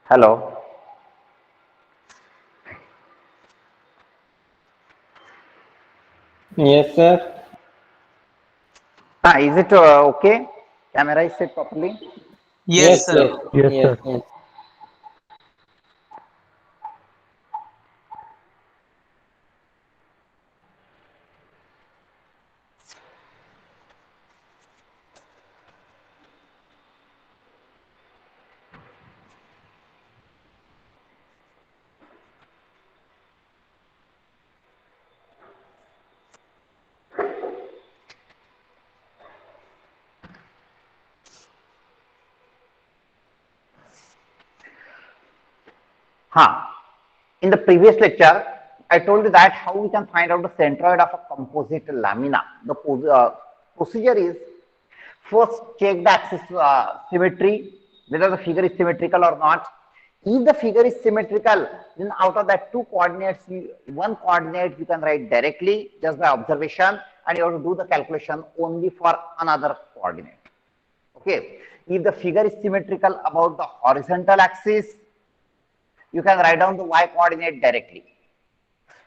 Hello. Yes, sir. Is it okay? Camera is set properly? Yes, Yes, yes, sir. Yes, yes, sir. yes. Huh. In the previous lecture, I told you that how we can find out the centroid of a composite lamina. The procedure is first check the axis symmetry, whether the figure is symmetrical or not. If the figure is symmetrical, then out of that two coordinates, one coordinate you can write directly just by observation, and you have to do the calculation only for another coordinate. Okay. If the figure is symmetrical about the horizontal axis, you can write down the y coordinate directly.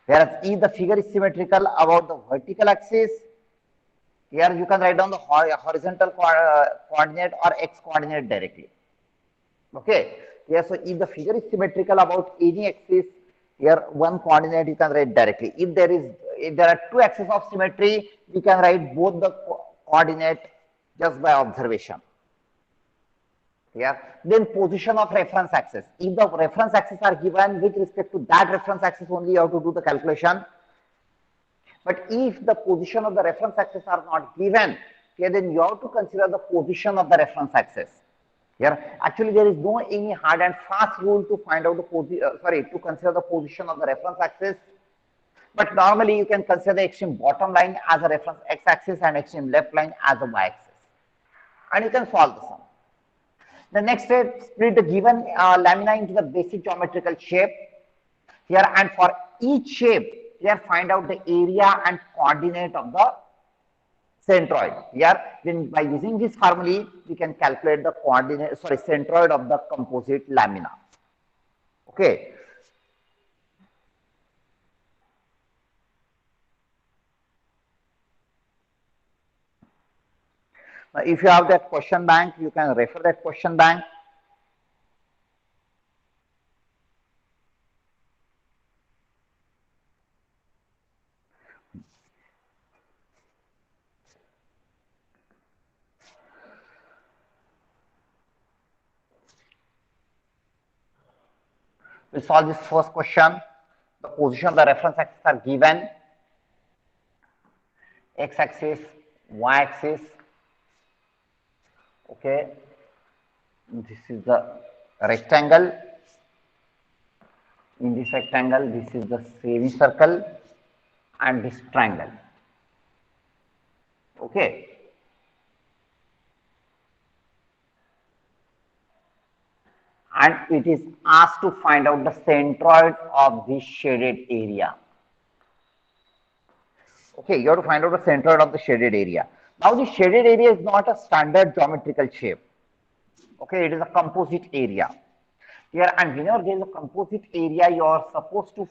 Whereas if the figure is symmetrical about the vertical axis, here you can write down the horizontal coordinate or x coordinate directly. Okay. Yeah, so if the figure is symmetrical about any axis, here one coordinate you can write directly. If there are two axes of symmetry, you can write both the coordinate just by observation. Yeah. Then position of reference axis. If the reference axis are given with respect to that reference axis only, you have to do the calculation. But if the position of the reference axis are not given, okay, then you have to consider the position of the reference axis. Here, actually, there is no any hard and fast rule to find out the to consider the position of the reference axis. But normally, you can consider the extreme bottom line as a reference x-axis and extreme left line as a y-axis, and you can solve the sum. The next step, split the given lamina into the basic geometrical shape. Here, and for each shape, here find out the area and coordinate of the centroid. Here, then by using this formula, we can calculate the centroid of the composite lamina. Okay. Now, if you have that question bank, you can refer that question bank. We'll solve this first question. The position of the reference axis are given. X-axis, y-axis. Okay. This is the rectangle. In this rectangle, this is the semicircle and this triangle. Okay. And it is asked to find out the centroid of this shaded area. Okay, you have to find out the centroid of the shaded area. Now, the shaded area is not a standard geometrical shape. Okay, it is a composite area. Here, and whenever there is a composite area, you are supposed to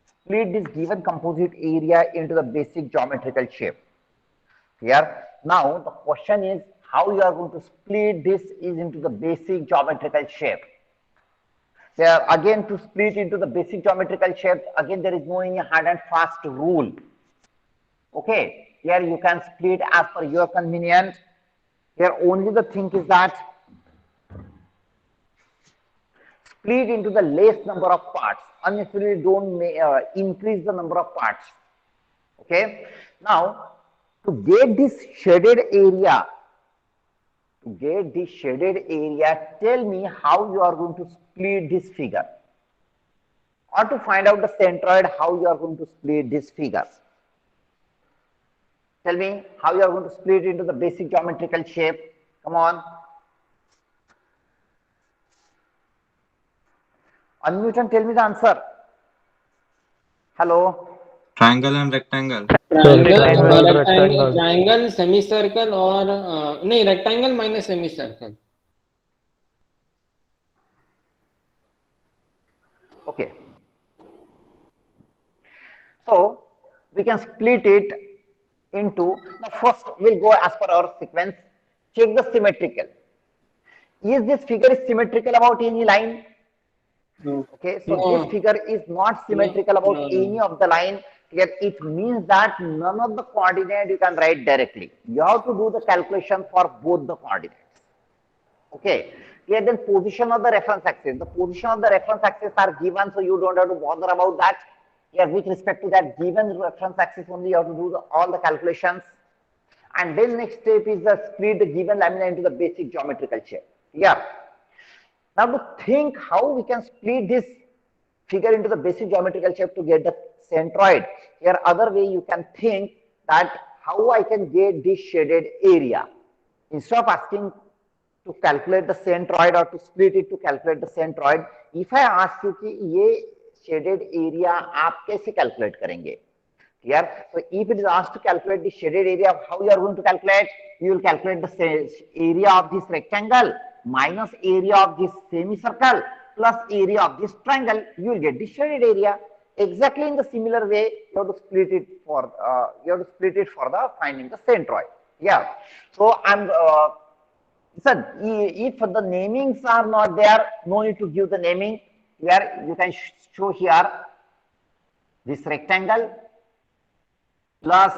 split this given composite area into the basic geometrical shape. Here, now the question is how you are going to split this is into the basic geometrical shape. There again, to split into the basic geometrical shape, again there is no any hard and fast rule. Okay, here you can split as per your convenience. Here only the thing is that split into the less number of parts. Unnecessarily don't increase the number of parts. Okay, now to get this shaded area, tell me how you are going to split this figure, or to find out the centroid, how you are going to split this figure. Tell me how you are going to split into the basic geometrical shape. Come on. Unmute and tell me the answer. Hello. Triangle and rectangle. Sir, Triangle, semicircle or no, rectangle minus semicircle. Okay. So we can split it into, now first we'll go as per our sequence, check the symmetrical. Is this figure is symmetrical about any line? No. Okay, so this No. figure is not No. symmetrical about No. any No. of the line. Here it means that none of the coordinate you can write directly. You have to do the calculation for both the coordinates. Okay. Here then position of the reference axis. The position of the reference axis are given, so you don't have to bother about that. Here with respect to that given reference axis only you have to do all the calculations. And then next step is the split the given lamina into the basic geometrical shape. Yeah. Now to think how we can split this figure into the basic geometrical shape to get the centroid. Here other way you can think that how I can get this shaded area. Instead of asking to calculate the centroid or to split it to calculate the centroid, if I ask you कि ये shaded area आप कैसे calculate करेंगे? Here, so if it is asked to calculate the shaded area, how you are going to calculate? You will calculate the area of this rectangle minus area of this semicircle plus area of this triangle. You will get the shaded area. Exactly in the similar way, you have to split it for the finding the centroid. Yeah. So if the namings are not there, no need to give the naming. Here you can show here this rectangle plus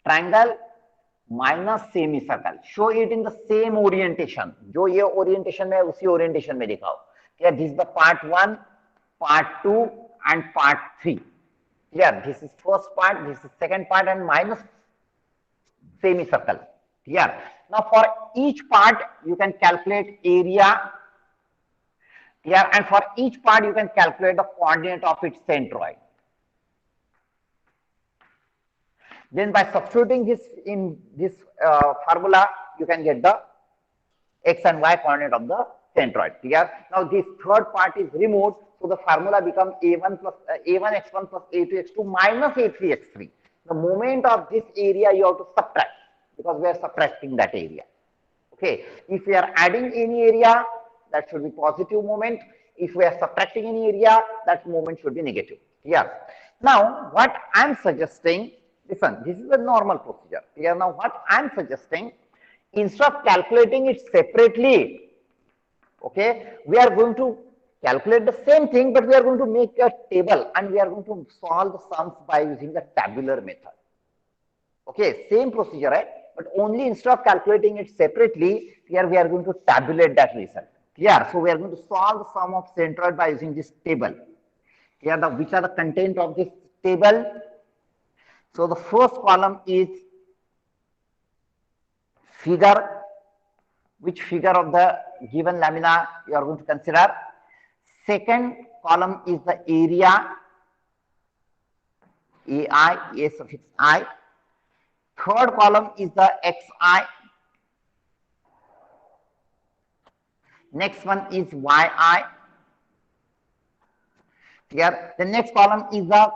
triangle minus semicircle. Show it in the same orientation. जो ये orientation में उसी orientation में दिखाओ. Here this is the part 1, part 2 and part 3. Here this is first part, this is second part and minus semicircle. Here. Now for each part you can calculate area. Here and for each part you can calculate the coordinate of its centroid. Then by substituting this in this formula, you can get the x and y coordinate of the centroid. Here. Now this third part is removed, so the formula becomes a1 plus a1x1 plus a2x2 minus a3x3. The moment of this area you have to subtract because we are subtracting that area. Okay. If we are adding any area, that should be positive moment. If we are subtracting any area, that moment should be negative. Yeah. Now, what I am suggesting, listen, this is a normal procedure. Here now, what I am suggesting, instead of calculating it separately, okay, we are going to calculate the same thing, but we are going to make a table and we are going to solve the sums by using the tabular method. Okay, same procedure, right? But only instead of calculating it separately, here we are going to tabulate that result. Yeah, so we are going to solve the sum of centroid by using this table. Here, which are the content of this table? So the first column is figure. Which figure of the given lamina you are going to consider? Second column is the area, AI, A suffix I. Third column is the XI. Next one is YI. Here, the next column is the,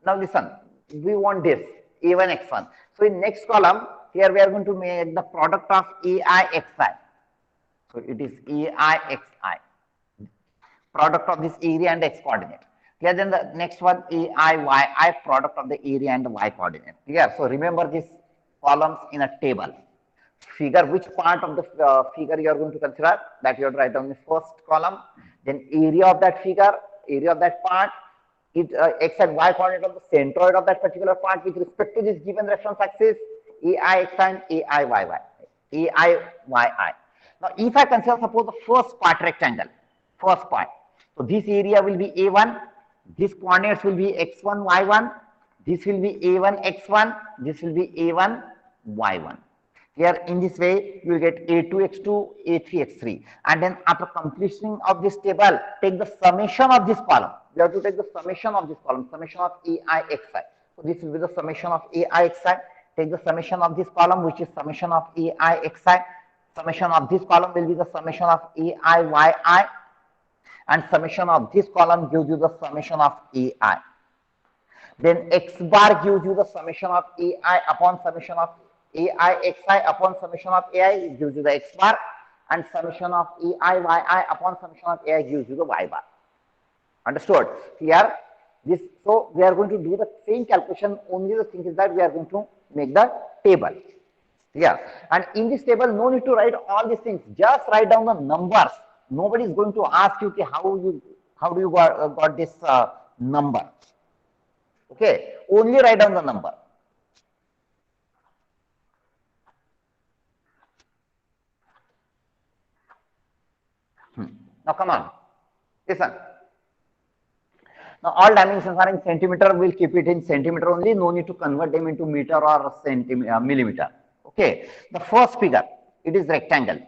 now listen, we want this, A1, X1. So in next column, here we are going to make the product of AI, XI. So it is AI, XI, product of this area and X coordinate. Here then the next one, AI, YI, product of the area and the Y coordinate. Here, so remember these columns in a table. Figure, which part of the figure you are going to consider, that you have to write down the first column, then area of that figure, area of that part, x and y coordinate of the centroid of that particular part with respect to this given reference axis, AI x and AI y, AI yi. Now if I consider suppose the first part rectangle, first part, so this area will be A1, these coordinates will be x1, y1, this will be A1, x1, this will be A1, y1. Here in this way you will get A2, x2, A3, x3, and then after completion of this table, take the summation of this column. You have to take the summation of this column, summation of AI, xi. So this will be the summation of AI, xi. Take the summation of this column, which is summation of AI, xi. Summation of this column will be the summation of AI, yi, and summation of this column gives you the summation of AI. Then x bar gives you the summation of AI upon summation of AI, xi upon summation of AI, it gives you the x bar. and summation of ai yi upon summation of ai gives you the y bar. Understood? Here, this, so we are going to do the same calculation, only the thing is that we are going to make the table. Yeah, and in this table, no need to write all these things, just write down the numbers. Nobody is going to ask you okay, how do you got this number. Okay, only write down the number. Now come on, listen. Now all dimensions are in centimeter, we'll keep it in centimeter only, no need to convert them into meter or millimeter. Okay, the first figure, it is rectangle.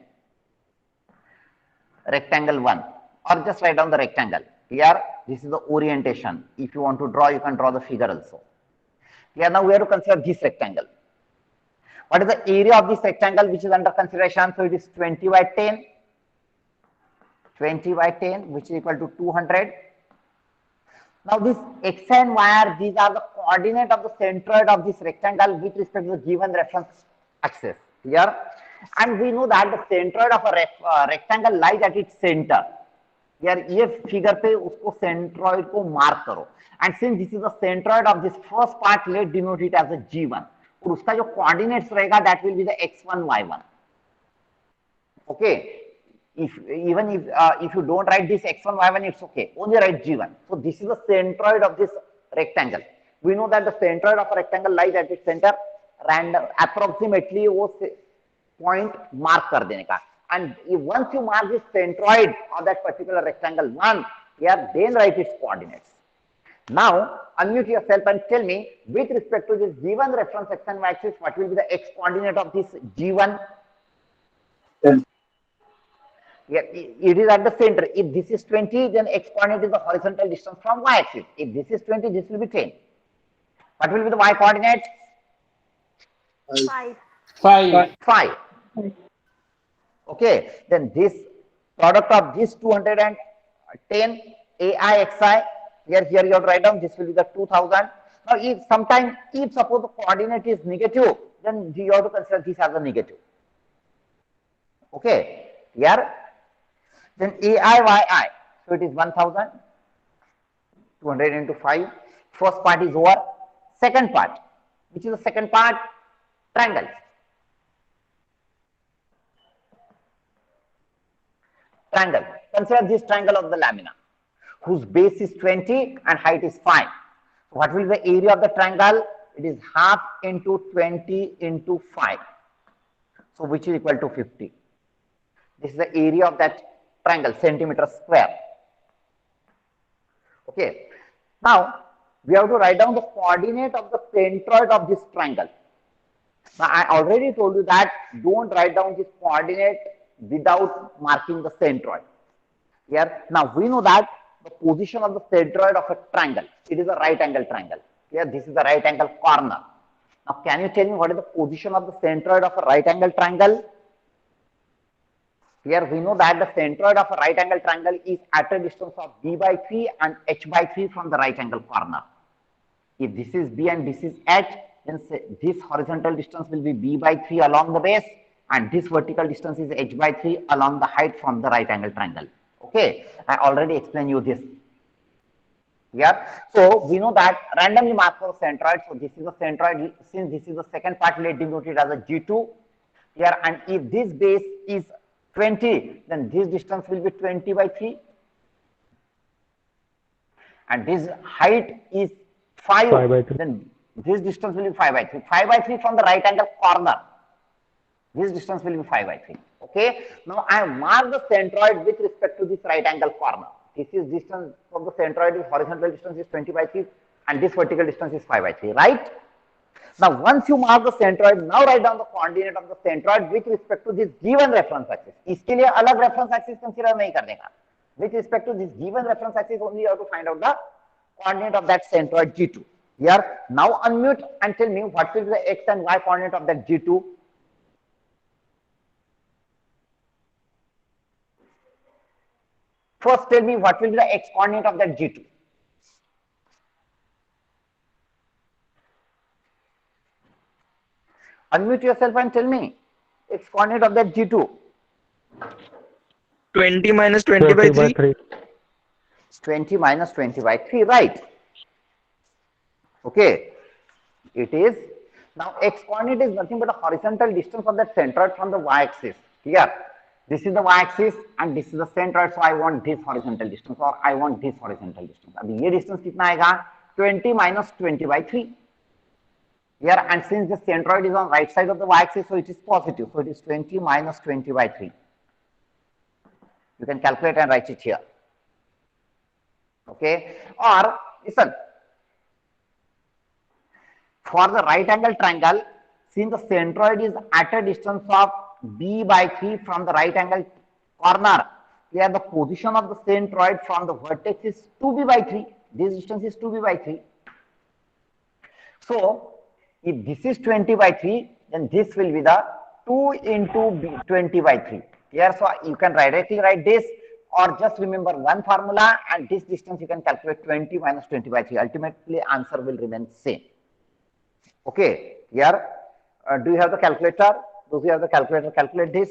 Rectangle 1, or just write down the rectangle. Here, this is the orientation. If you want to draw, you can draw the figure also. Here, now we have to consider this rectangle. What is the area of this rectangle which is under consideration? So it is 20 by 10. 20 by 10, which is equal to 200. Now this x and y are, these are the coordinate of the centroid of this rectangle with respect to the given reference axis here. And we know that the centroid of a rectangle lies at its center. Here, ये figure पे उसको centroid को mark करो. And since this is the centroid of this first part, let's denote it as a G1. और उसका जो coordinates रहेगा, that will be the x1, y1. Okay. Even if you don't write this x1, y1, it's okay. Only write g1. So this is the centroid of this rectangle. We know that the centroid of a rectangle lies at its center. Random, approximately वो point mark कर देने का. And once you mark this centroid of that particular rectangle 1, here then write its coordinates. Now unmute yourself and tell me, with respect to this given reference x and y axis, what will be the x coordinate of this g1? 10. Yeah, it is at the center. If this is 20, then x coordinate is the horizontal distance from y axis. If this is 20, this will be 10. What will be the y coordinate? 5. 5. 5. Okay, then this product of this 210 ai xi, here you have to write down, this will be the 2000. Now if suppose the coordinate is negative, then you have to consider this as a negative. Okay, here then ai yi, so it is 1000, 200 into 5. First part is over. Second part, which is the second part? Triangle. Triangle. Consider this triangle of the lamina, whose base is 20 and height is 5. So what will be the area of the triangle? It is half into 20 into 5. So which is equal to 50. This is the area of that triangle, centimeter square. Okay. Now we have to write down the coordinate of the centroid of this triangle. Now I already told you that don't write down this coordinate without marking the centroid. Here, now we know that the position of the centroid of a triangle, it is a right angle triangle. Here, this is the right angle corner. Now can you tell me what is the position of the centroid of a right angle triangle? Here we know that the centroid of a right angle triangle is at a distance of b by 3 and h by 3 from the right angle corner. If this is b and this is h, then this horizontal distance will be b by 3 along the base, and this vertical distance is h by 3 along the height from the right angle triangle. Okay, I already explained you this. Yeah, so we know that randomly mark for centroid. So this is the centroid. Since this is the second part, let's denote it as a G2 here. And if this base is 20, then this distance will be 20 by 3. And this height is 5 by 3. Then this distance will be 5 by 3. 5 by 3 from the right angle corner. This distance will be 5 by 3. Okay. Now I mark the centroid with respect to this right angle corner. This is distance from the centroid, is horizontal distance is 20 by 3, and this vertical distance is 5 by 3, right? Now once you mark the centroid, now write down the coordinate of the centroid with respect to this given reference axis. इसके लिए अलग reference axis consider नहीं करने का. With respect to this given reference axis, only you have to find out the coordinate of that centroid G2. Here, now unmute and tell me what will be the x and y coordinate of that G2. First tell me what will be the x coordinate of that G2. Unmute yourself and tell me x coordinate of that G2. 20 minus 20 by 40 by 3. 3. 20 minus 20 by 3, right? Okay, it is. Now x coordinate is nothing but a horizontal distance of that centroid from the y-axis. Here, this is the y-axis and this is the centroid, so I want this horizontal distance or I want this horizontal distance. अब ये distance कितना आएगा? 20 minus 20 by 3. Here, and since the centroid is on right side of the y-axis, so it is positive. So it is 20 minus 20 by 3. You can calculate and write it here. Okay, or listen, for the right angle triangle, since the centroid is at a distance of b by 3 from the right angle corner, here the position of the centroid from the vertex is 2b by 3. This distance is 2b by 3. So if this is 20 by 3, then this will be the 2 into b, 20 by 3. Here, so you can directly write this, or just remember one formula, and this distance you can calculate 20 minus 20 by 3. Ultimately, answer will remain same. Okay, here, do you have the calculator? Those who have the calculator, calculate this.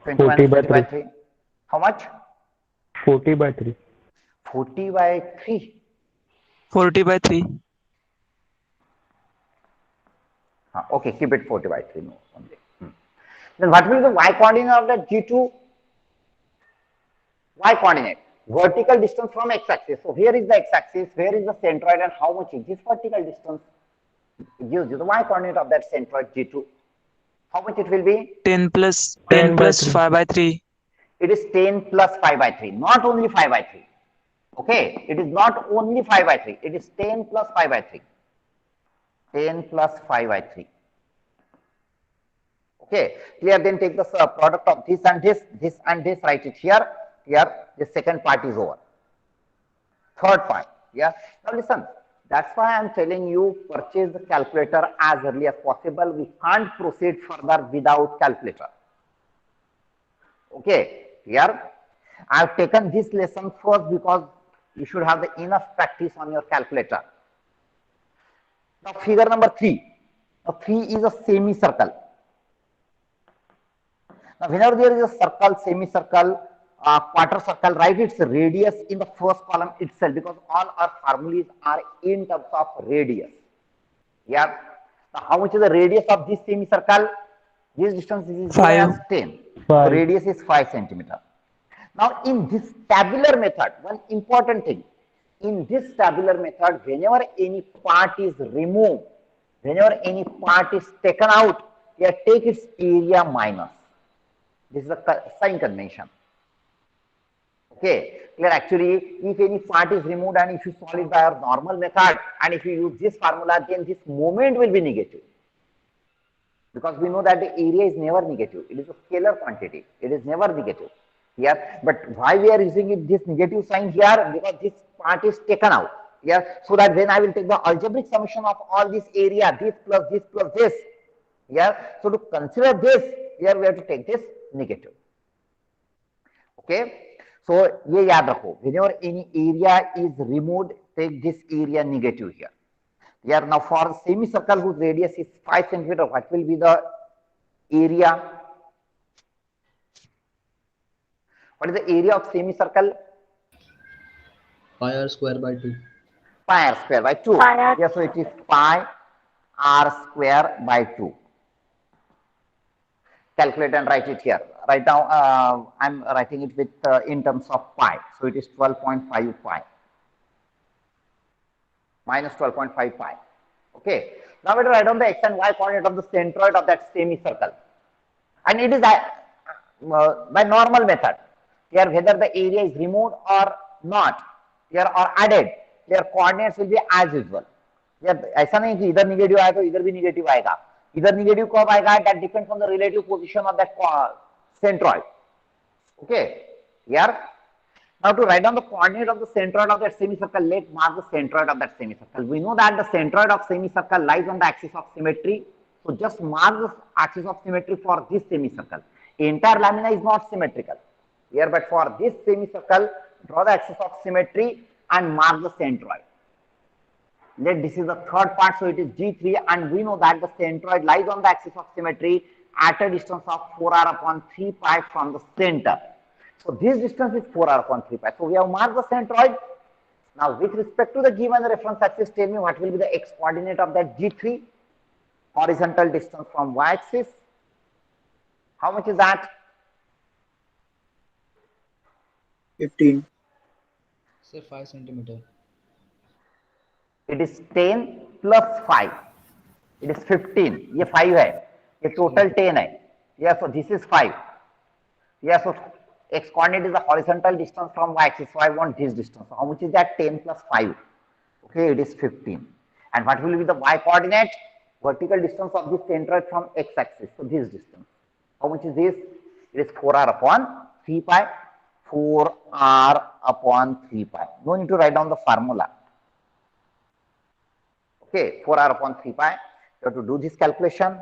20 40 minus by 20 by 3. 3. How much? 40 by 3. 40 by 3. 40 by 3. Okay, keep it 40 by 3. No, only. Then what will be the y coordinate of that G2? Y coordinate, vertical distance from x axis. So here is the x axis, where is the centroid, and how much is this vertical distance? It gives you the y coordinate of that centroid G2. How much it will be? 10 plus 10 10 by plus 3. 5 by 3. It is 10 plus 5 by 3, not only 5 by 3. Okay, it is not only 5 by 3, it is 10 plus 5 by 3. 10 plus 5 by 3. Okay, here then take the product of this and this and this, write it here. Here, the second part is over. Third part, yeah. Now listen, that's why I am telling you purchase the calculator as early as possible. We can't proceed further without calculator. Okay, here I have taken this lesson first because you should have the enough practice on your calculator. Now figure number 3. Now 3 is a semicircle. Now whenever there is a circle, semicircle, quarter circle, write its radius in the first column itself, because all our formulas are in terms of radius. Yeah. Now how much is the radius of this semicircle? This distance is given as 10. So 5. radius is 5 centimeter. Now in this tabular method, one important thing, in this tabular method, whenever any part is removed, whenever any part is taken out, you take its area minus. This is a sign convention. Okay, clear? Actually, if any part is removed and if you solve it by our normal method, and if you use this formula, then this moment will be negative. Because we know that the area is never negative. It is a scalar quantity. It is never negative. Here, but why we are using it, this negative sign here? Because this part is taken out. Yeah, so that then I will take the algebraic summation of all this area, this plus this plus this. Yeah, so to consider this, here we have to take this negative. Okay, so ये याद रखो, whenever any area is removed, take this area negative here. Here now for a semicircle whose radius is 5 centimeter, what will be the area? What is the area of semicircle? Pi r square by 2. Pi r square by 2. Yes, so it is pi r square by 2. Calculate and write it here. Right now, I'm writing it with in terms of pi. So it is 12.5 pi minus 12.5 pi. Okay. Now we write down the x and y coordinate of the centroid of that semicircle, and it is by normal method. Here, whether the area is removed or not, here or added, their coordinates will be as usual. ऐसा नहीं कि इधर negative आया तो इधर भी negative आएगा. इधर निगेटिव कब आएगा? That depends on the relative position of that centroid. Okay, here. Now to write down the coordinate of the centroid of that semicircle, let's mark the centroid of that semicircle. We know that the centroid of semicircle lies on the axis of symmetry. So just mark the axis of symmetry for this semicircle. Entire lamina is not symmetrical here, but for this semicircle, draw the axis of symmetry and mark the centroid. Let this is the third part, so it is G3, and we know that the centroid lies on the axis of symmetry at a distance of 4r upon 3 pi from the center. So this distance is 4r upon 3 pi. So we have marked the centroid. Now with respect to the given reference axis, tell me what will be the x coordinate of that G3, horizontal distance from y axis. How much is that? 15. Sir, 5 centimeter. It is 10 plus 5. It is 15. ये 5 है. ये total 10 है. Yeah, so this is 5. Yeah, so x coordinate is the horizontal distance from y axis. So I want this distance. So how much is that? 10 plus 5. Okay, it is 15. And what will be the y coordinate? Vertical distance of this centroid from x axis. So this distance. How much is this? It is 4r upon 3 pi. 4r upon 3 pi. No need to write down the formula. Okay, 4r upon 3 pi. You have to do this calculation.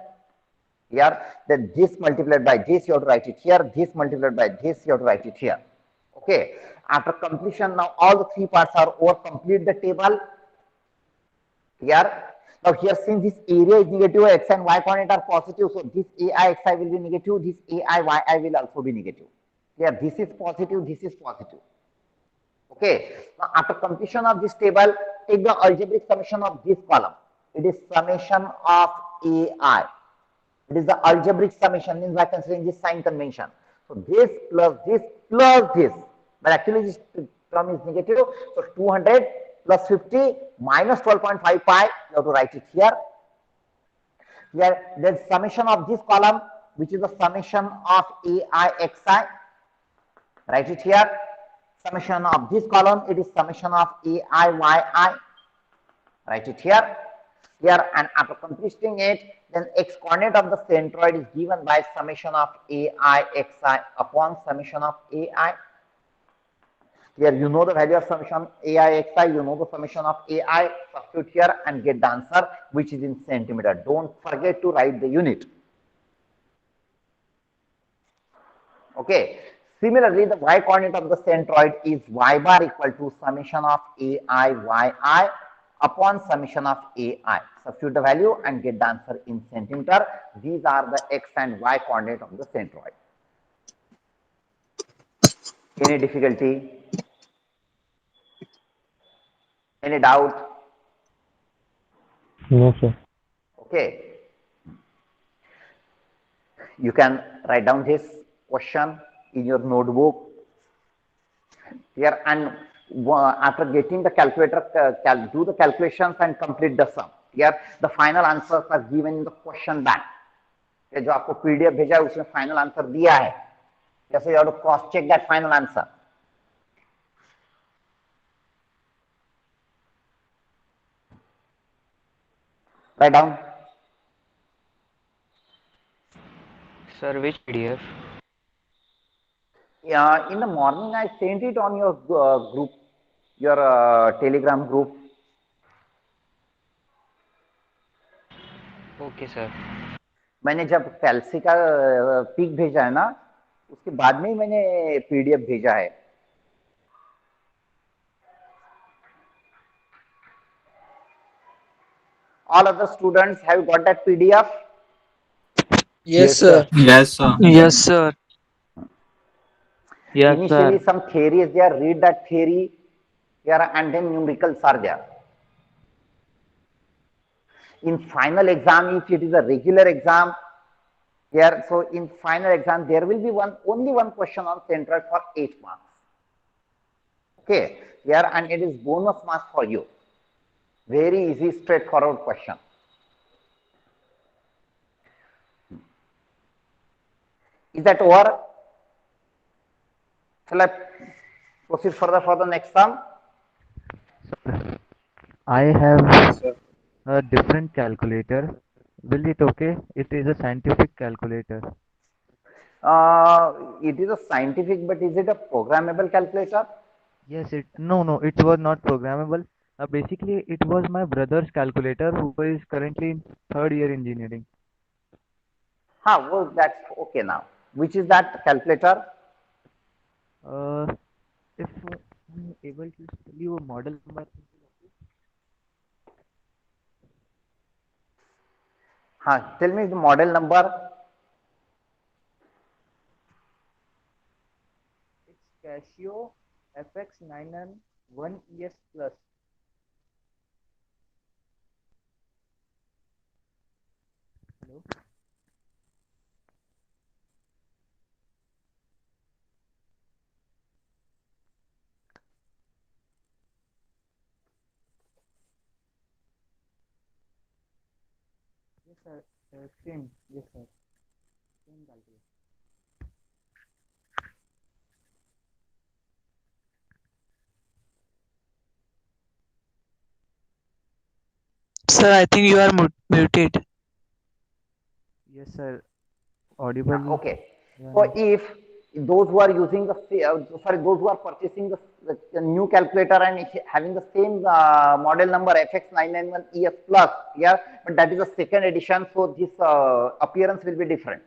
Here, then this multiplied by this, you have to write it here. This multiplied by this, you have to write it here. Okay. After completion, now all the three parts are over. Complete the table. Here. Now here, since this area is negative, x and y coordinate are positive, so this ai xi will be negative. This ai yi will also be negative. Here, this is positive. This is positive. Okay. Now after completion of this table, take the algebraic summation of this column. It is summation of ai. It is the algebraic summation, means by considering this sign convention. So this plus this plus this, but actually this term is negative. So 200 plus 50 minus 12.5 pi, you have to write it here. Here, then summation of this column, which is the summation of ai xi. Write it here. Summation of this column, it is summation of ai yi. Write it here. Here, and after completing it, then x coordinate of the centroid is given by summation of ai xi upon summation of ai. Here you know the value of summation ai xi, you know the summation of ai, substitute here and get the answer, which is in centimeter. Don't forget to write the unit. Okay. Similarly, the y coordinate of the centroid is y bar equal to summation of ai yi upon summation of ai. Substitute the value and get the answer in centimeter. These are the x and y coordinate of the centroid. Any difficulty? Any doubt? No, sir. Okay. You can write down this question in your notebook here, and after getting the calculator, do the calculations and complete the sum. Here, the final answers are given in the question bank. जो आपको PDF भेजा है उसमें final answer दिया है. Yes, you have to cross check that final answer. Write down. Sir, which PDF? Yeah, in the morning I sent it on your group, your Telegram group. Okay, sir. मैंने जब कैल्सी का pick भेजा है ना, उसके बाद में ही मैंने PDF भेजा है. All other students have got that PDF. Yes, sir. Yes, sir. Yes, sir. Yes, Initially, sir. some theory is there. Read that theory here, and then numericals are there. In final exam, if it is a regular exam, here, so in final exam, there will be only one question on centroid for 8 marks. Okay, here, and it is bonus marks for you. Very easy, straightforward question. Is that over? Shall I proceed further for the next sum? I have Sir. a different calculator. Will it okay? It is a scientific calculator. It is a scientific, but is it a programmable calculator? Yes, no, it was not programmable. Basically, it was my brother's calculator who is currently in third year engineering. Well, that's okay now. Which is that calculator? If I'm able to tell you a model number. Tell me the model number. Casio FX991 ES Plus. Hello. Yes, sir. Same. Yes, sir. Same calculation. Sir, I think you are muted. Yes, sir. Audible. Okay. Yeah. So if those who are using those who are purchasing the new calculator and having the same model number FX991ES plus, yeah, but that is a second edition, so this appearance will be different.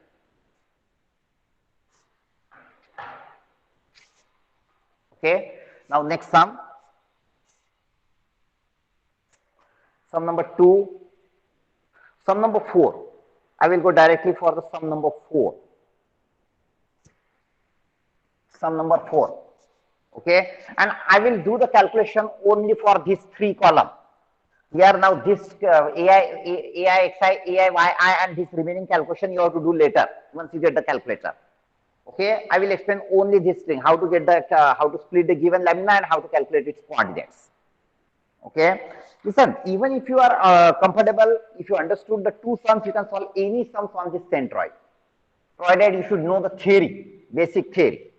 Okay. Now next sum. Sum number 2. Sum number 4. I will go directly for the sum number 4. Sum number 4. Okay, and I will do the calculation only for these 3 columns. Here now this AI, XI, AI, YI and this remaining calculation you have to do later once you get the calculator. Okay, I will explain only this thing, how to get the, how to split the given lamina and how to calculate its coordinates. Okay, listen, even if you are comfortable, if you understood the 2 sums, you can solve any sums on this centroid. Provided you should know the theory, basic theory.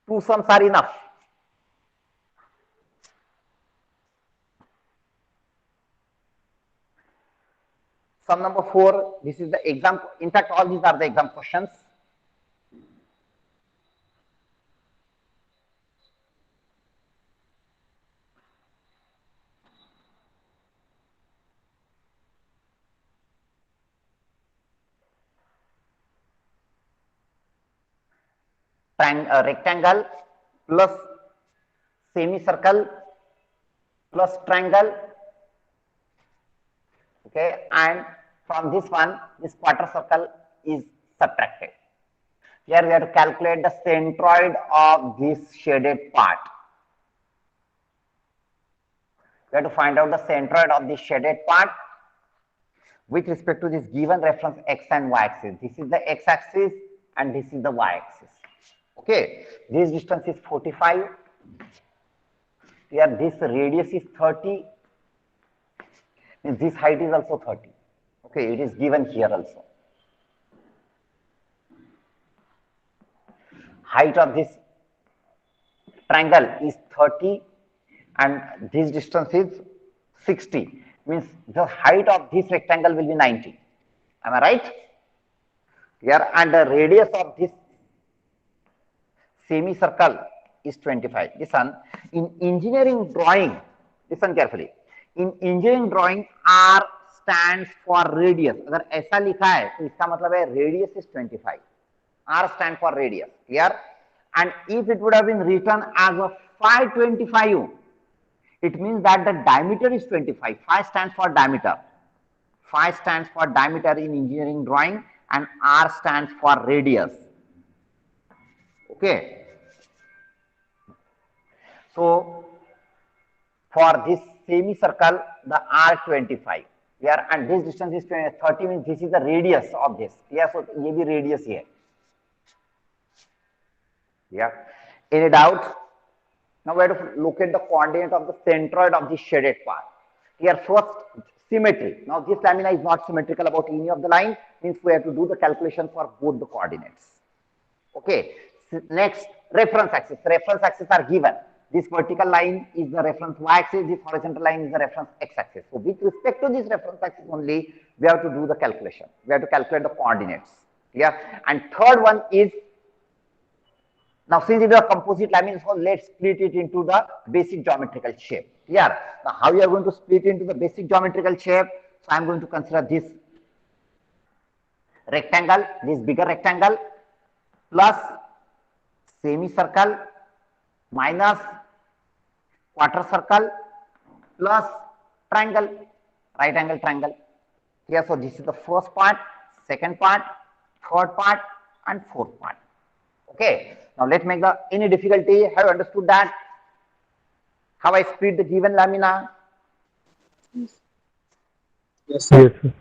2 sums are enough. Sum number 4, this is the exam. In fact, all these are the exam questions. Rectangle plus semicircle plus triangle. Okay, and from this one, this quarter circle is subtracted. Here we have to calculate the centroid of this shaded part. We have to find out the centroid of this shaded part with respect to this given reference x and y axis. This is the x axis and this is the y axis. Okay, this distance is 45. Here this radius is 30. And this height is also 30. Okay, it is given here also. Height of this triangle is 30 and this distance is 60. Means the height of this rectangle will be 90. Am I right? Here, and the radius of this semicircle is 25. Listen, in engineering drawing, listen carefully. In engineering drawing, R stands for radius. अगर ऐसा लिखा है तो इसका मतलब है radius is 25. R stands for radius. Clear? And if it would have been written as a phi 25, it means that the diameter is 25. Phi stands for diameter. Phi stands for diameter in engineering drawing and R stands for radius. Okay. So for this semicircle, the R 25 here, and this distance is 30, means this is the radius of this. Yeah, so ये भी radius here. Yeah. Any doubt? Now we have to locate the coordinate of the centroid of the shaded part. Here first symmetry. Now this lamina is not symmetrical about any of the lines, means we have to do the calculation for both the coordinates. Okay. Next, reference axis. Reference axis are given. This vertical line is the reference y-axis, this horizontal line is the reference x-axis. So with respect to this reference axis only, we have to do the calculation. We have to calculate the coordinates. Yeah. And third one is, now since it is a composite lamina, so let's split it into the basic geometrical shape. Yeah. Now how you are going to split into the basic geometrical shape? So I am going to consider this rectangle, this bigger rectangle, plus semicircle minus quarter circle plus triangle, right angle triangle. Here, so this is the first part, second part, third part, and fourth part. Okay. Now let's make the any difficulty. Have you understood that? How I split the given lamina? Yes, sir. Yes, sir.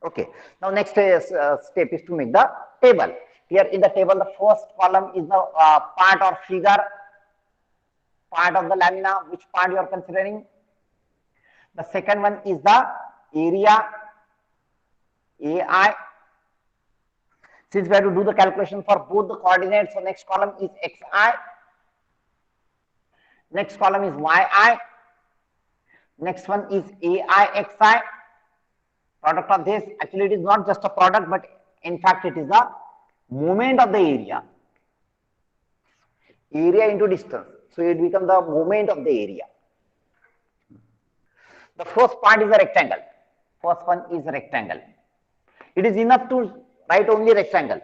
Okay. Now next step is to make the table. Here in the table, the first column is the part or figure, part of the lamina. Which part you are considering? The second one is the area, AI. Since we have to do the calculation for both the coordinates, so next column is xi, next column is yi, next one is AIXI. Product of this, actually it is not just a product, but in fact it is the moment of the area. Area into distance. So it becomes the moment of the area. The first part is a rectangle. First one is a rectangle. It is enough to write only rectangle.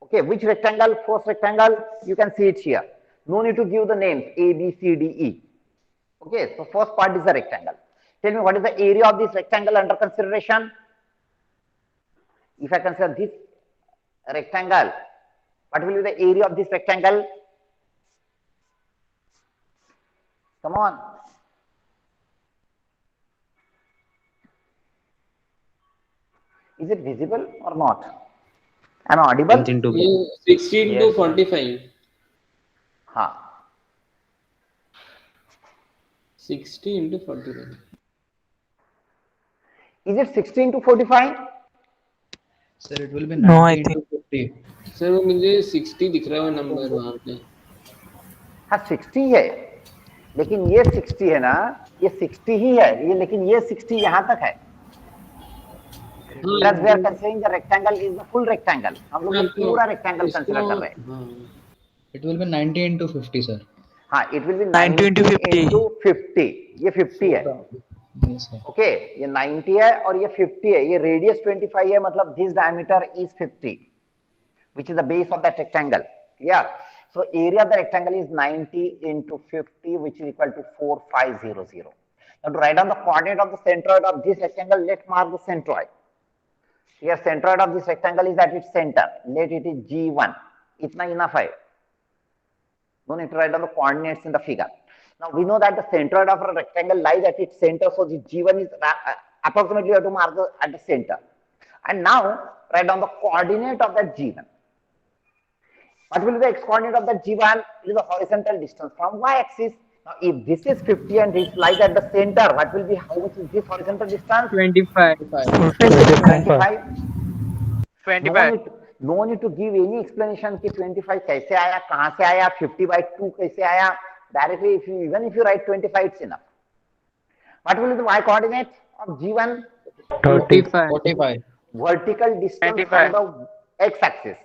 Okay, which rectangle? First rectangle, you can see it here. No need to give the names A, B, C, D, E. Okay, so first part is a rectangle. Tell me what is the area of this rectangle under consideration? If I consider this rectangle, what will be the area of this rectangle? Come on. Is it visible or not? Am I audible? Length into You 16 Yes, to sir. 45. Ha. 60 into 45. Is it 16 to 45? Sir, it will be No, I 90 into 50. Sir वो मुझे 60 दिख रहा है number वहाँ पे. हाँ 60 है, लेकिन ये 60 है ना, ये 60 ही है, ये लेकिन ये 60 यहाँ तक है. Whereas we are considering the rectangle is the full rectangle. हम लोग पूरा rectangle consider कर रहे हैं. It will be 90 into 50, sir. हाँ, it will be 90 into 50. into 50. ये 50 है. Yes, sir. Okay, ये 90 है और ये 50 है. ये radius 25 है, मतलब this diameter is 50, which is the base of that rectangle. Yeah. So area of the rectangle is 90 into 50, which is equal to 4500. Now to write down the coordinate of the centroid of this rectangle, let's mark the centroid. Here centroid of this rectangle is at its center. Let it is G1. Itna enough hai. No need to write down the coordinates in the figure. Now we know that the centroid of a rectangle lies at its center, so the G1 is approximately you have to mark at the center. And now write down the coordinate of that G1. What will be the x-coordinate of that G1? It is the horizontal distance from y-axis. Now, if this is 50 and it lies at the center, what will be, how much is this horizontal distance? 25. 25. 25. No need to give any explanation कि 25 कैसे आया, कहाँ से आया, 50/2 कैसे आया. Directly, even if you write 25, it's enough. What will be the y-coordinate of G1? 45. 45. Vertical distance 25. from the x-axis.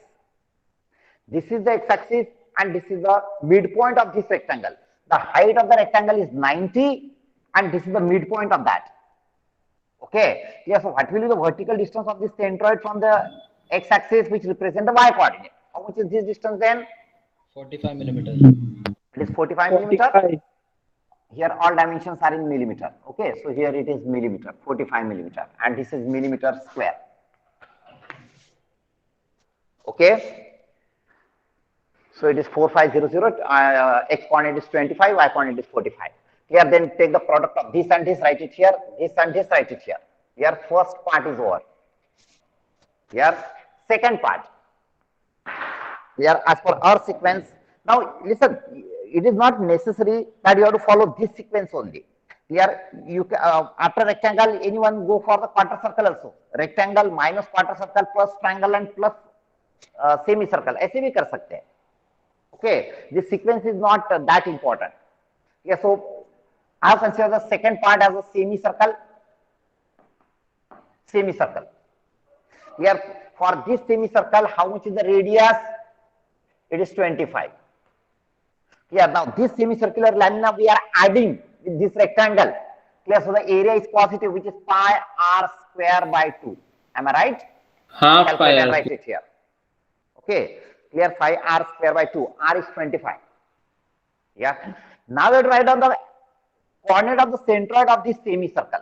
This is the x-axis and this is the midpoint of this rectangle. The height of the rectangle is 90 and this is the midpoint of that. Okay. Yes. So what will be the vertical distance of this centroid from the x-axis, which represent the y-coordinate? How much is this distance then? 45 millimeters. It is 45 millimeter. 45. Here all dimensions are in millimeter. Okay. So here it is millimeter, 45 millimeter, and this is millimeter square. Okay. So it is 4500, x coordinate is 25, y coordinate is 45. Here then take the product of this and this, write it here, this and this, write it here. Here first part is over. Here second part. Here as per our sequence. Now listen, it is not necessary that you have to follow this sequence only. Here you after rectangle, anyone go for the quarter circle also. Rectangle minus quarter circle plus triangle and plus semicircle. ऐसे भी कर सकते हैं. Okay, this sequence is not that important. Yeah, so I have considered the second part as a semicircle. Semicircle. Here for this semicircle, how much is the radius? It is 25. Here now this semicircular lamina we are adding with this rectangle. Clear? So the area is positive, which is pi r square by 2. Am I right? Half pi Calculate and r. write it here. Okay. Clear, 5r square by 2. R is 25. Yeah. Now we have to write down the coordinate of the centroid of this semicircle.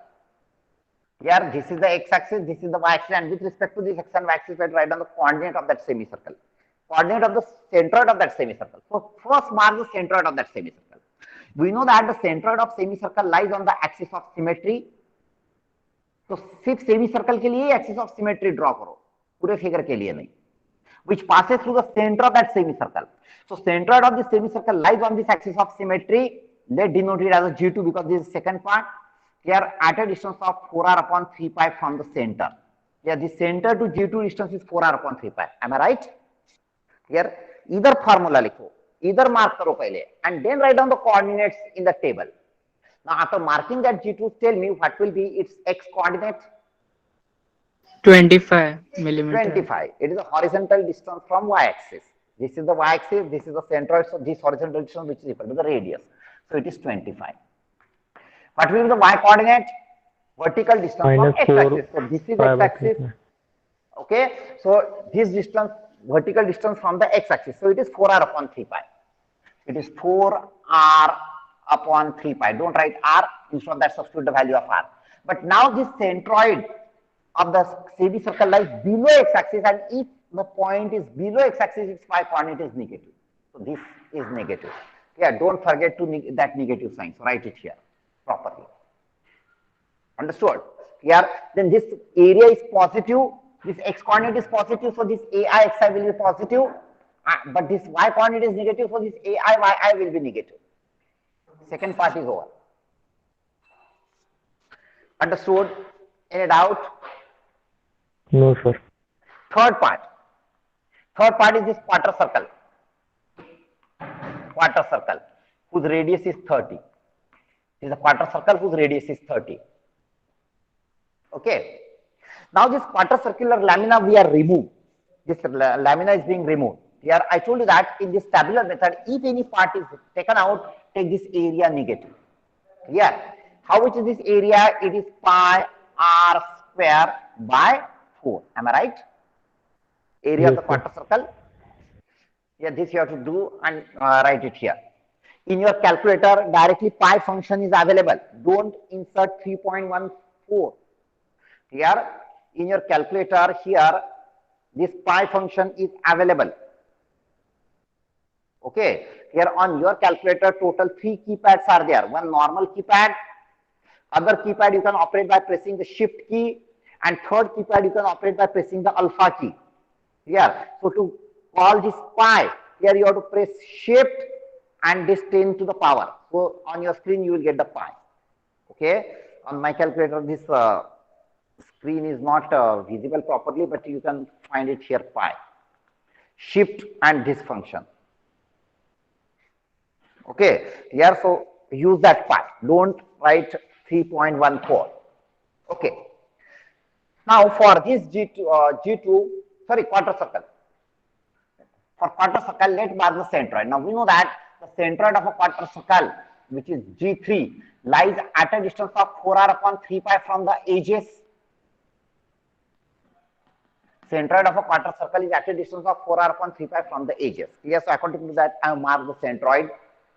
Here, this is the x-axis, this is the y-axis, and with respect to this x and y-axis, we have to write down the coordinate of that semicircle. coordinate of the centroid of that semicircle. So first mark the centroid of that semicircle. We know that the centroid of semicircle lies on the axis of symmetry. तो सिर्फ semicircle के लिए axis of symmetry draw करो, पूरे figure के लिए नहीं. Which passes through the center of that semicircle. So centroid of this semicircle lies on this axis of symmetry. Let's denote it as a G2 because this is the second part. Here at a distance of 4r upon 3 pi from the center. Here the center to G2 distance is 4r upon 3 pi. Am I right? Here either formula likho, either mark karo pehle, and then write down the coordinates in the table. Now after marking that G2, tell me what will be its x coordinate. 25 millimeter. 25. It is a horizontal distance from y-axis. This is the y-axis, this is the centroid, so this horizontal distance which is equal to the radius. So it is 25. What will be the y-coordinate? Vertical distance from x-axis. So this is x-axis. Okay. So this distance, vertical distance from the x-axis. So it is 4r upon 3 pi. It is 4r upon 3 pi. Don't write r, instead of that substitute the value of r. But now this centroid of the semicircle lies below x-axis, and if the point is below x-axis, its y coordinate is negative. So this is negative. Yeah, don't forget to that negative sign. So write it here properly. Understood? Here, then this area is positive. This x coordinate is positive, so this ai xi will be positive. But this y coordinate is negative, so this ai yi will be negative. Second part is over. Understood? Any doubt? No, sir. Third part. Third part is this quarter circle. Quarter circle whose radius is 30. This is a quarter circle whose radius is 30. Okay. Now this quarter circular lamina we are removed. This lamina is being removed. Here I told you that in this tabular method, if any part is taken out, take this area negative. Here, how much is this area? It is pi r square by 4. Am I right? Area of the quarter circle. Yeah, this you have to do and write it here. In your calculator, directly pi function is available. Don't insert 3.14. Here, in your calculator, here, this pi function is available. Okay. Here on your calculator, total 3 keypads are there. One normal keypad, other keypad you can operate by pressing the shift key, and third keypad you can operate by pressing the alpha key. Here, so to call this pi, here you have to press shift and this 10 to the power. So on your screen you will get the pi. Okay. On my calculator, this screen is not visible properly, but you can find it here pi. Shift and this function. Okay. Here, so use that pi. Don't write 3.14. Okay. Now for this G2, sorry, quarter circle. For quarter circle, let's mark the centroid. Now we know that the centroid of a quarter circle, which is G3, lies at a distance of 4r upon 3 pi from the edges. Centroid of a quarter circle is at a distance of 4r upon 3 pi from the edges. Yes, so according to that, I have marked the centroid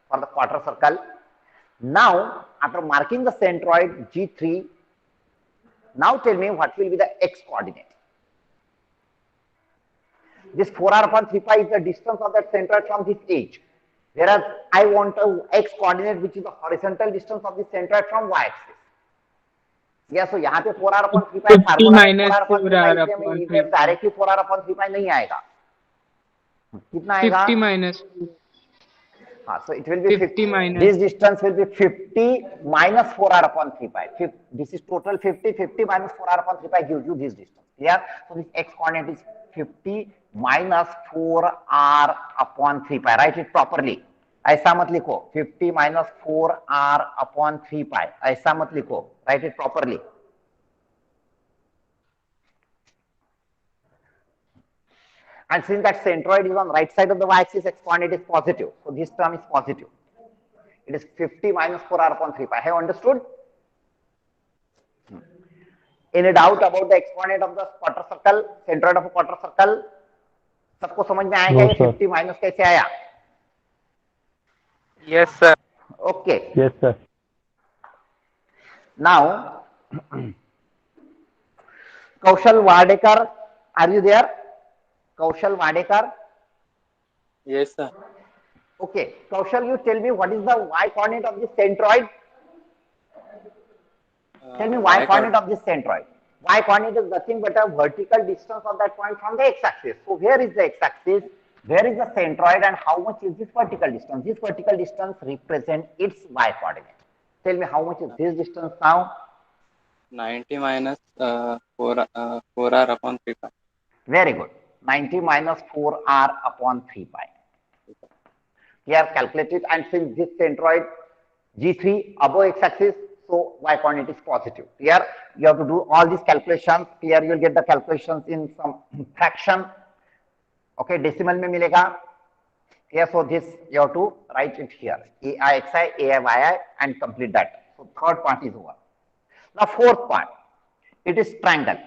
for the quarter circle. Now, after marking the centroid G3, now tell me what will be the x coordinate. This 4r upon 3 pi is the distance of that centroid from this edge. Whereas I want a x coordinate which is the horizontal distance of the centroid from y axis. Yeah, so यहाँ पे 4r upon 3 pi formula 4r upon 3 pi इसलिए directly 4r upon 3 pi नहीं आएगा. कितना आएगा? 50 minus. हाँ, so it will be 50 minus. This distance will be 50 minus 4r upon 3 pi. This is total 50. 50 minus 4r upon 3 pi gives you this distance. Yeah. So this x coordinate is 50 minus 4r upon 3 pi. Write it properly. ऐसा मत लिखो. 50 minus 4r upon 3 pi. ऐसा मत लिखो. Write it properly. And since that centroid is on right side of the y-axis, x coordinate is positive. So this term is positive. It is 50 minus 4r upon 3 pi. Have you understood? Any doubt about the x coordinate of the quarter circle, centroid of a quarter circle? सबको समझ में आएगा ये 50 minus कैसे आया? Yes, sir. Okay. Yes, sir. Now, Kaushal Wadekar, are you there? Kaushal Wadekar, Yes, sir. Okay, Kaushal, you tell me what is the y coordinate of this centroid? Tell me y coordinate of this centroid. Y coordinate is nothing but a vertical distance of that point from the x-axis. So where is the x-axis? Where is the centroid and how much is this vertical distance? This vertical distance represents its y coordinate. Tell me how much is this distance now? 90 minus 4r upon 3 pi. Very good. 90 minus 4r upon 3 pi. Here calculate it, and since this centroid G3 above x-axis, so y coordinate is positive. Here you have to do all these calculations. Here you will get the calculations in some fraction. Okay, decimal mein milega. Here, so this you have to write it here. AIXI, AIYI, and complete that. So third part is over. Now fourth part, it is triangle.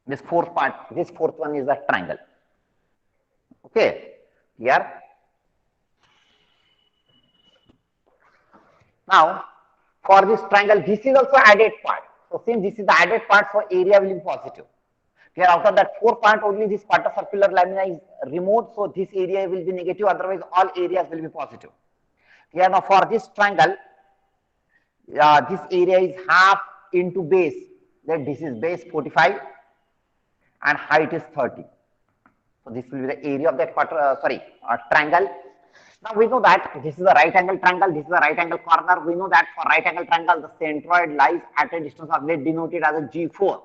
This fourth part, this fourth one is a triangle. Okay, here. Now, for this triangle, this is also added part. So since this is the added part, so area will be positive. Here, out of that 4 part, only this part of circular lamina is removed, so this area will be negative. Otherwise, all areas will be positive. Here, now for this triangle, this area is half into base. That this is base 45, and height is 30. So this will be the area of that triangle. Now we know that this is a right angle triangle, this is a right angle corner. We know that for right angle triangle, the centroid lies at a distance of, let's denote it as a G4.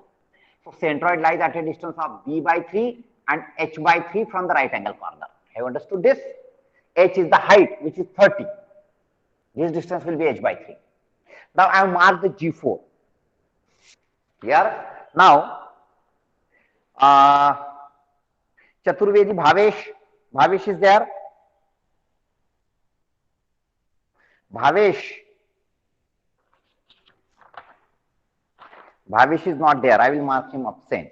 So centroid lies at a distance of B by 3 and H by 3 from the right angle corner. Have you understood this? H is the height, which is 30. This distance will be H by 3. Now I have marked the G4. Here. Now, Chaturvedi Bhavesh is there. Bhavesh is not there. I will mark him absent.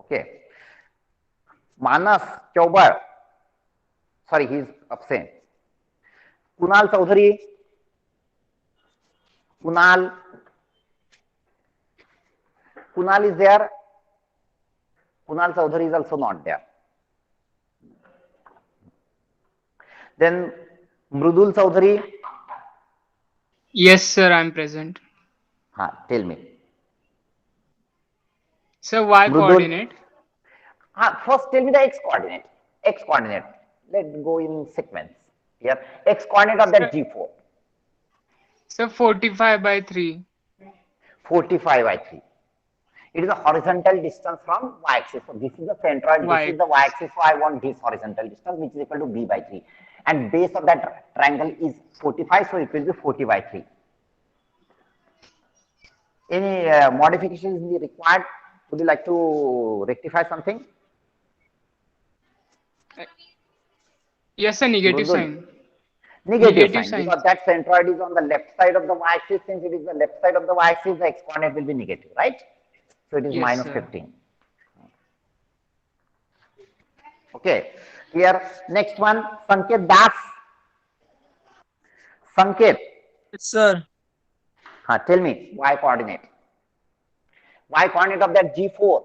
Okay. Manas Chaubar. Sorry, he is absent. Kunal Chaudhary. Kunal is there. Kunal Chaudhary is also not there. Then Mrudul Chaudhary. Yes, sir, I'm present. Tell me. Sir, y Mrudul. coordinate? First tell me the x coordinate. X coordinate. Let's go in sequence. Here, x coordinate of that G4. Sir, 45 by 3. 45 by 3. It is a horizontal distance from y-axis. So this is the centroid, this is the y-axis. So I want this horizontal distance, which is equal to b by 3. And base of that triangle is 45, so it will be 40 by 3. Any modifications required? Would you like to rectify something? Yes, sir, negative sign. Negative sign, because that centroid is on the left side of the y-axis. Since it is the left side of the y-axis, the x-coordinate will be negative, right? So it is Yes, minus sir. 15. Okay. Here, next one, Sanket Das. Sanket. Yes, sir. Tell me, y coordinate. Y coordinate of that G4.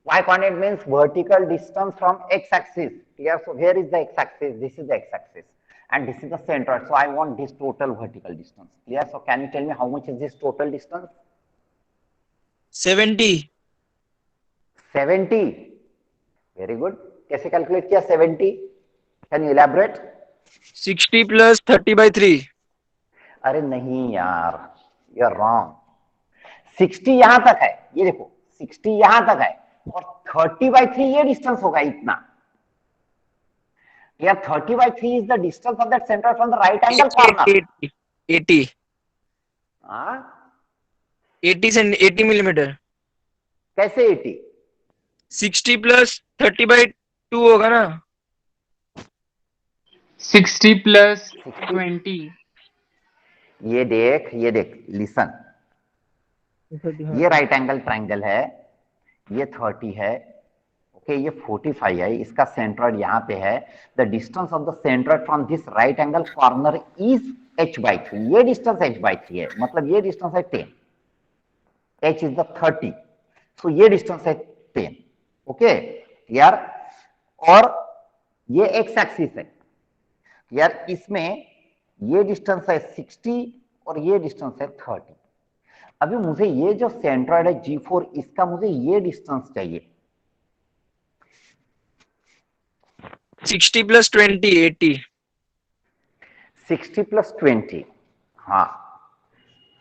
Y coordinate means vertical distance from x-axis. Here, so here is the x-axis, this is the x-axis, and this is the centroid. So I want this total vertical distance. Clear? So can you tell me how much is this total distance? 70. 70. Very good. कैसे calculate किया 70? Can you elaborate? 60 plus 30 by 3. अरे नहीं यार, you are wrong. 60 यहाँ तक है, ये देखो 60 यहाँ तक है, और 30 by 3 ये distance होगा इतना. Here 30 by 3 is the distance of that centroid from the right angle corner. 80. हाँ? 80 millimeter. कैसे 80? 60 plus 30 by 2 होगा ना? 60 plus 20. ये देख, listen. ये राइट एंगल ट्राइंगल है, ये 30 है, ओके, ये 45 है, इसका सेंट्रॉइड यहाँ पे है. The distance of the centroid from this right angle corner is h by 3. ये डिस्टेंस h by 3 है, मतलब ये डिस्टेंस है 10. h इज द 30, सो ये डिस्टेंस है 10. ओके, यार, और ये एक्स एक्सिस है यार, इसमें ये डिस्टेंस है 60 और ये डिस्टेंस है 30। अभी मुझे ये जो सेंट्रॉइड है G4, इसका मुझे ये डिस्टेंस चाहिए। 60 plus 20, 80. 60 plus 20, हाँ,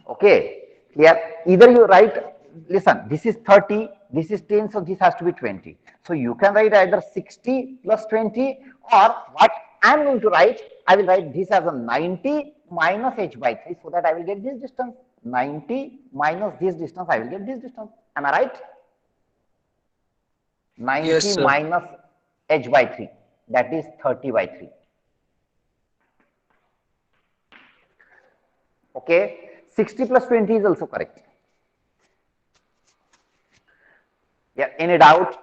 okay, clear? Either you write, listen, this is 30, this is 10, so this has to be 20. So you can write either 60 plus 20, or what I am going to write, I will write this as a 90 minus h by 3, so that I will get this distance. 90 minus this distance, I will get this distance. Am I right? 90 Yes, sir. minus h by 3, that is 30 by 3. Okay, 60 plus 20 is also correct. Yeah, any doubt?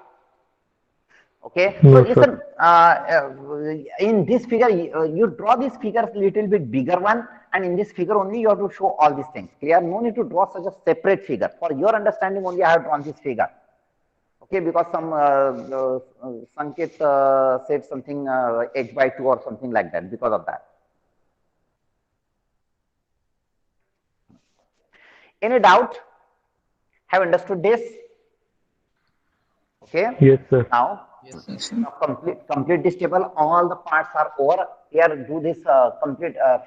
Okay, No, so sir. listen, in this figure, you draw this figure little bit bigger one, and in this figure only you have to show all these things. Clear? No need to draw such a separate figure. For your understanding only, I have drawn this figure. Okay, because some Sanket said something h by 2 or something like that, because of that. Any doubt? Have understood this? Okay. Yes, sir. Now, Yes, sir. now complete this table. All the parts are over. Here, do this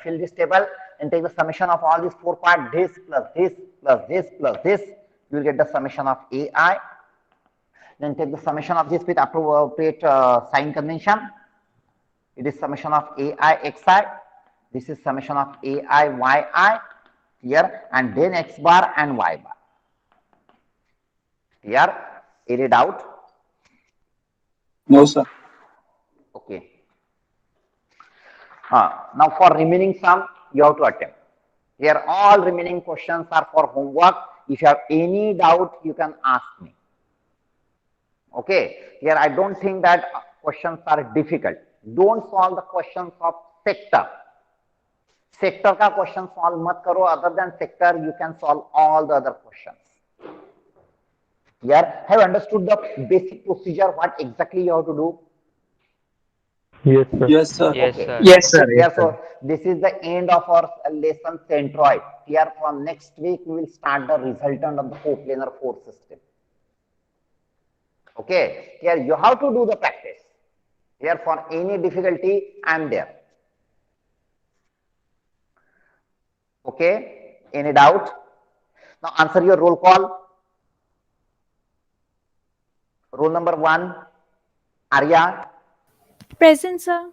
fill this table and take the summation of all these 4 parts. This plus this plus this plus this. You will get the summation of AI. Then take the summation of this with appropriate sign convention. It is summation of AI xi. This is summation of AI yi. Here, and then x bar and y bar. Here, any doubt? No, sir. Okay. Now for remaining sum, you have to attempt. Here, all remaining questions are for homework. If you have any doubt, you can ask me. Okay. Here, I don't think that questions are difficult. Don't solve the questions of sector. Sector का question solve मत करो. Other than sector, you can solve all the other questions. Yeah, have understood the basic procedure, what exactly you have to do? Yes, sir. Yes, sir. Yes, Okay. sir. Yes, sir. Yeah, so this is the end of our lesson centroid. Here from next week, we will start the resultant of the coplanar force system. Okay, here you have to do the practice. Here for any difficulty, I am there. Okay, any doubt? Now answer your roll call. Roll number 1, Arya. Present, sir.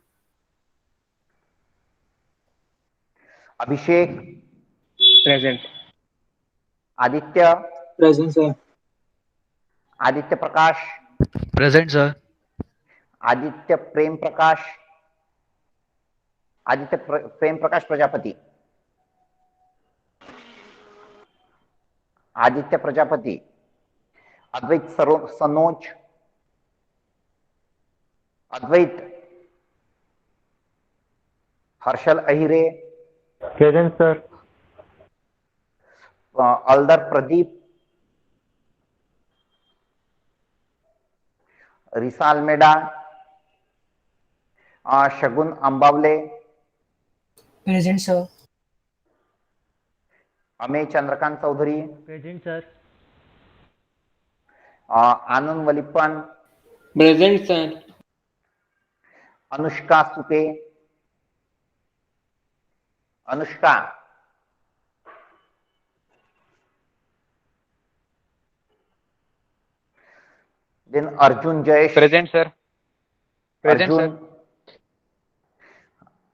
Abhishek. Present. Aditya. Present, sir. Aditya Prakash. Present, sir. Aditya Prem Prakash. Aditya Prem Prakash Prajapati. Aditya Prajapati. Advait Sanoj. Advait. Harshal Ahire. Present, sir. Aldar Pradeep. Risal Meda. Shagun Ambavle. Present, sir. Amey Chandrakant Chaudhary. Present, sir. Anand Valipan. Present, sir. Anushka Supe. Anushka. Then Arjun Jayesh. Present, sir. Present, Arjun.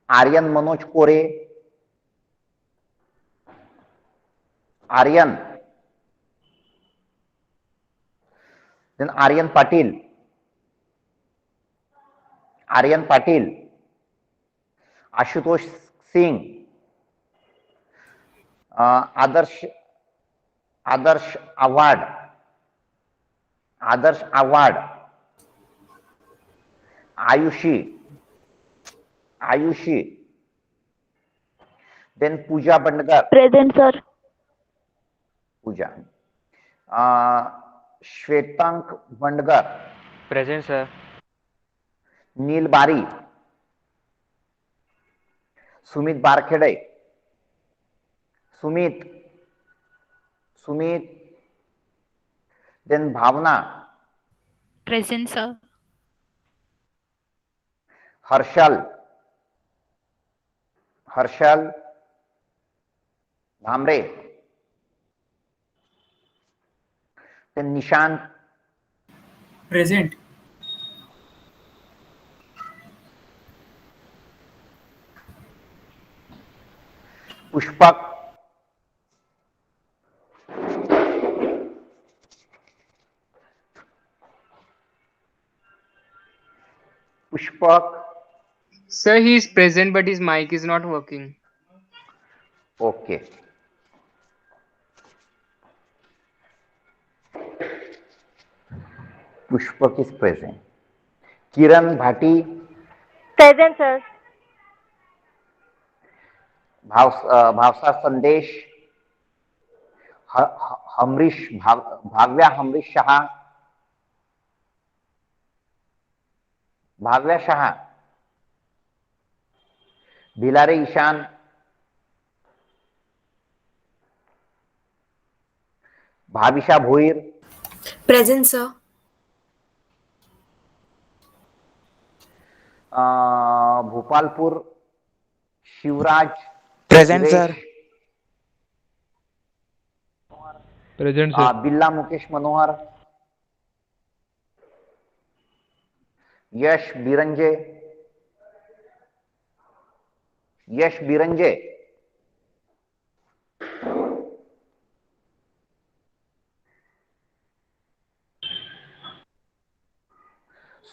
Aryan Manoj Kore. Aryan. Then Aryan Patil. Aryan Patil. Ashutosh Singh. Adarsh Award. Adarsh Award. Ayushi. Then Pooja Bandgar. Present, sir. Pooja. Shwetank Bandgar. Present, sir. Neel Bari, Sumit Barkhede, Sumit, Sumit, then Bhavna, Present, sir. Harshal, Harshal Bhamre, then Nishant, Present. Pushpak, Pushpak, Sir, he is present, but his mic is not working. Okay. Pushpak is present. Kiran Bhati, Present, sir. Bhavsa संदेश, हमरीश Bhavya हमरीश Shah, Bhavya Shah, Bhilare Ishan, Bhavisha Bhoir, Present, sir. Bhopalpur Shivraj, Present, Suresh, sir. Present, sir. बिल्ला मुकेश मनोहर, यश बिरंजे, यश बिरंजे,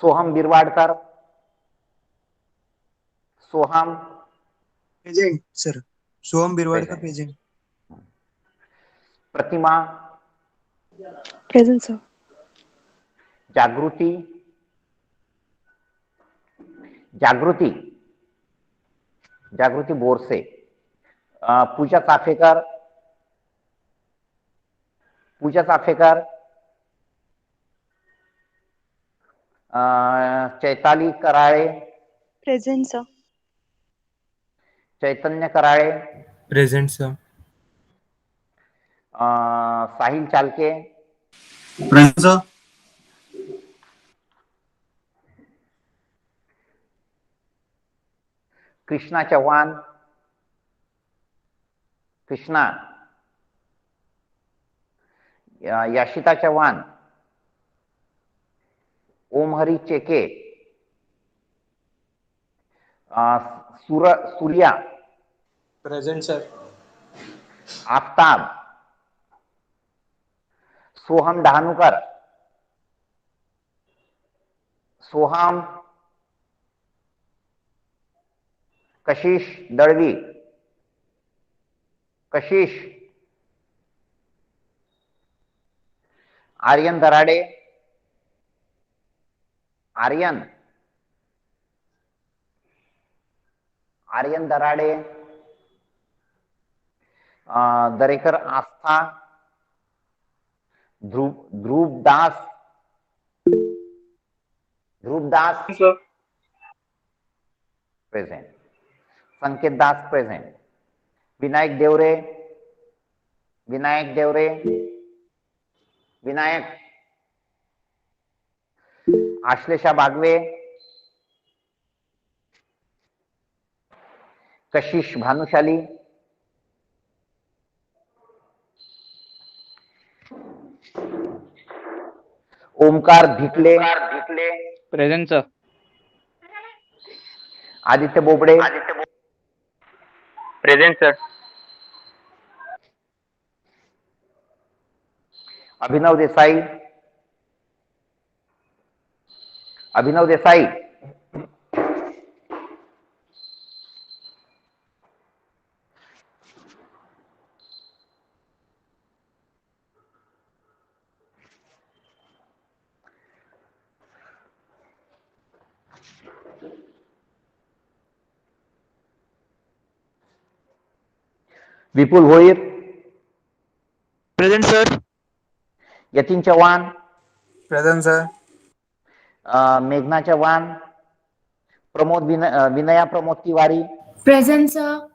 सोहम बिरवाडकर, सोहम, Present, sir. Soham Birwadkar, Present. present. प्रतिमा, Present, sir. जागृती, जागृती, जागृती बोरसे, पूजा चाफेकर, पूजा Chapekar, Chaitali Karale, Present, sir. चैतन्य Karale, Present, sir. साहिल चालके, Present, sir. Krishna Chauhan, Krishna, याशिता Chauhan, ओमहरी Cheke, Surya, Present, sir. Aftab, सोहम डहाणूकर, सोहम, कशिश दळवी, कशिश, आर्यन दराडे, आर्यन, आर्यन दराडे, दरेकर आस्था, ध्रुव दास, ध्रुव दास, Sir. Present. संकेत दास present. Vinayak देवरे, विनायक देवरे, विनायक, आश्लेषा बागवे, कशिश Bhanushali, Omkar भिकले, Present, sir. Aditya Bobde, Present, sir. Abhinav Desai, Abhinav Desai, Vipul Bhoir, Present, sir. Yatin Chauhan, Present, sir. Meghna Chavan, Vinaya Pramod Tiwari, Present, sir.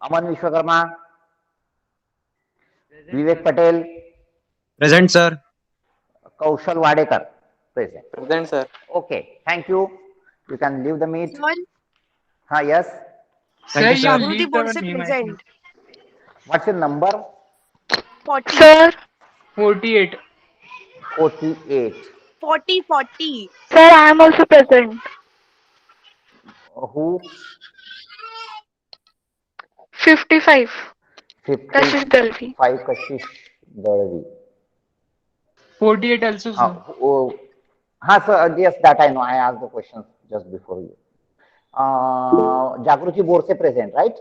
Aman Vishwakarma, Vivek Patel, Present, sir. Kaushal Wadekar, present. Present, sir. Okay, thank you. You can leave the meet. Sir, Yes. Thank you, sir. Jagruti Borse present. What's your number? 40. Sir. 48. 48. 40. Sir, I am also present. Who? 55. 55 Dalvi. Kashish Dalvi. 48 also, sir. Sir, yes, that I know. I asked the questions just before you. Jagruti Borse present, right?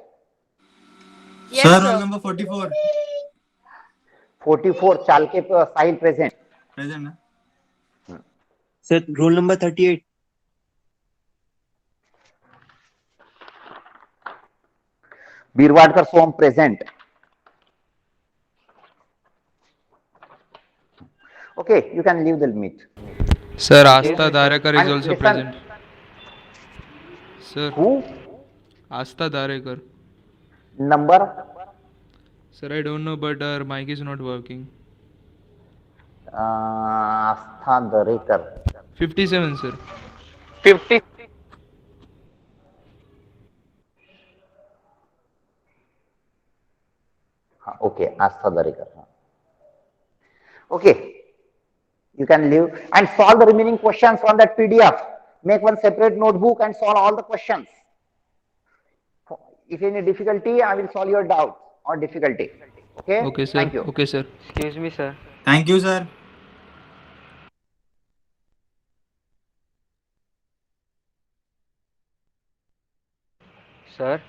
Yes, Sir, sir. roll number 44. 44, Chalke Sahil present. Present. Sir, roll number 38. Birwadkar Som present. Okay, you can leave the meet. Sir, Asta Dharekar is And also listen, present. Sir, who? Asta Dharekar. Number? Sir, I don't know, but our mic is not working. Astha Darekar. 57, sir. 50. Okay, Astha Darekar. Okay, you can leave and solve the remaining questions on that PDF. Make one separate notebook and solve all the questions. If any difficulty, I will solve your doubt or difficulty. Okay? Okay, sir. Thank you. Okay, sir. Excuse me, sir. Thank you, sir. Sir.